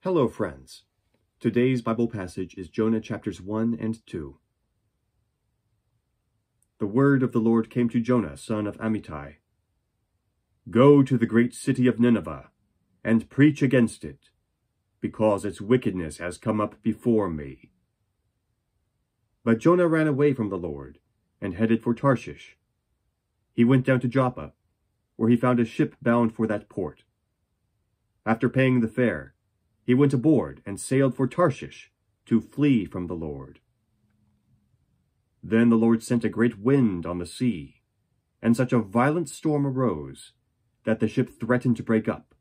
Hello, friends. Today's Bible passage is Jonah chapters 1 and 2. The word of the Lord came to Jonah, son of Amittai. Go to the great city of Nineveh, and preach against it, because its wickedness has come up before me. But Jonah ran away from the Lord, and headed for Tarshish. He went down to Joppa, where he found a ship bound for that port. After paying the fare, he went aboard and sailed for Tarshish to flee from the Lord. Then the Lord sent a great wind on the sea, and such a violent storm arose that the ship threatened to break up.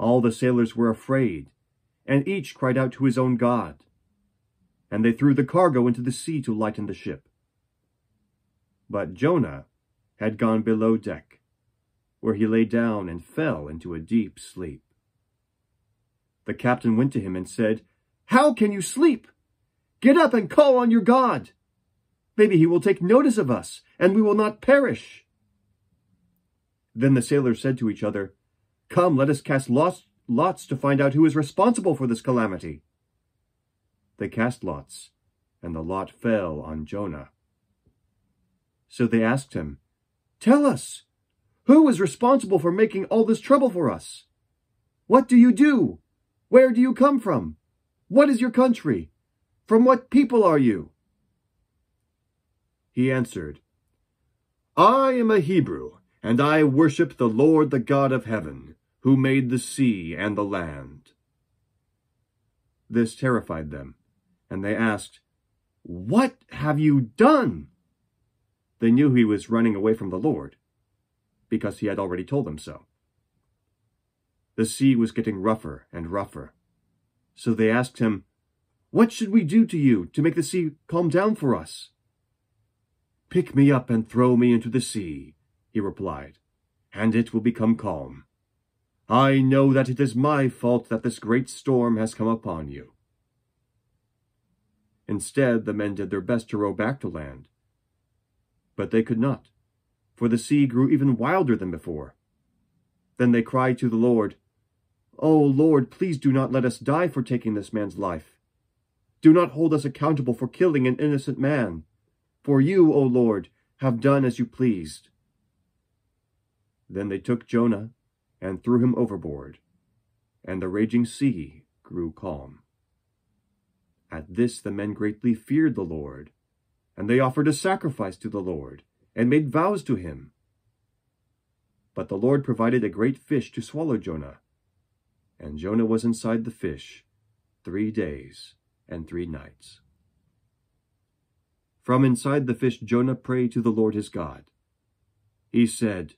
All the sailors were afraid, and each cried out to his own god, and they threw the cargo into the sea to lighten the ship. But Jonah had gone below deck, where he lay down and fell into a deep sleep. The captain went to him and said, "How can you sleep? Get up and call on your God. Maybe he will take notice of us, and we will not perish." Then the sailors said to each other, "Come, let us cast lots to find out who is responsible for this calamity." They cast lots, and the lot fell on Jonah. So they asked him, "Tell us, who is responsible for making all this trouble for us? What do you do? Where do you come from? What is your country? From what people are you?" He answered, "I am a Hebrew, and I worship the Lord, the God of heaven, who made the sea and the land." This terrified them, and they asked, "What have you done?" They knew he was running away from the Lord, because he had already told them so. The sea was getting rougher and rougher. So they asked him, "What should we do to you to make the sea calm down for us?" "Pick me up and throw me into the sea," he replied, "and it will become calm. I know that it is my fault that this great storm has come upon you." Instead, the men did their best to row back to land. But they could not, for the sea grew even wilder than before. Then they cried to the Lord, "O Lord, please do not let us die for taking this man's life. Do not hold us accountable for killing an innocent man. For you, O Lord, have done as you pleased." Then they took Jonah and threw him overboard, and the raging sea grew calm. At this the men greatly feared the Lord, and they offered a sacrifice to the Lord, and made vows to him. But the Lord provided a great fish to swallow Jonah, and Jonah was inside the fish 3 days and 3 nights. From inside the fish Jonah prayed to the Lord his God. He said,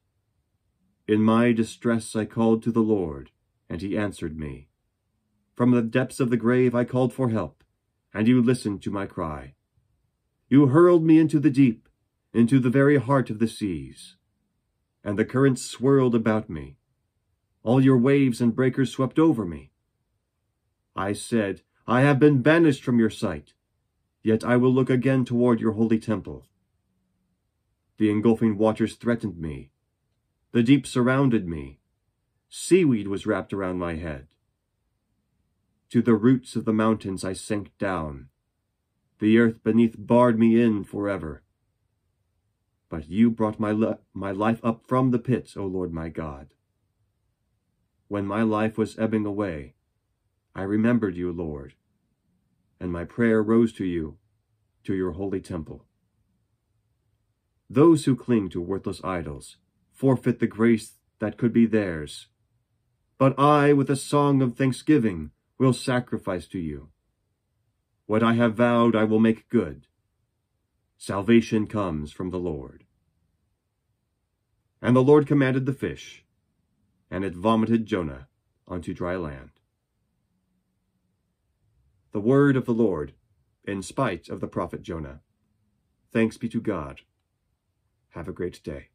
"In my distress I called to the Lord, and he answered me. From the depths of the grave I called for help, and you listened to my cry. You hurled me into the deep, into the very heart of the seas, and the currents swirled about me. All your waves and breakers swept over me. I said, I have been banished from your sight, yet I will look again toward your holy temple. The engulfing waters threatened me. The deep surrounded me. Seaweed was wrapped around my head. To the roots of the mountains I sank down. The earth beneath barred me in forever. But you brought my life up from the pit, O Lord my God. When my life was ebbing away, I remembered you, Lord, and my prayer rose to you, to your holy temple. Those who cling to worthless idols forfeit the grace that could be theirs. But I, with a song of thanksgiving, will sacrifice to you. What I have vowed I will make good. Salvation comes from the Lord." And the Lord commanded the fish, and it vomited Jonah onto dry land. The word of the Lord, in spite of the prophet Jonah. Thanks be to God. Have a great day.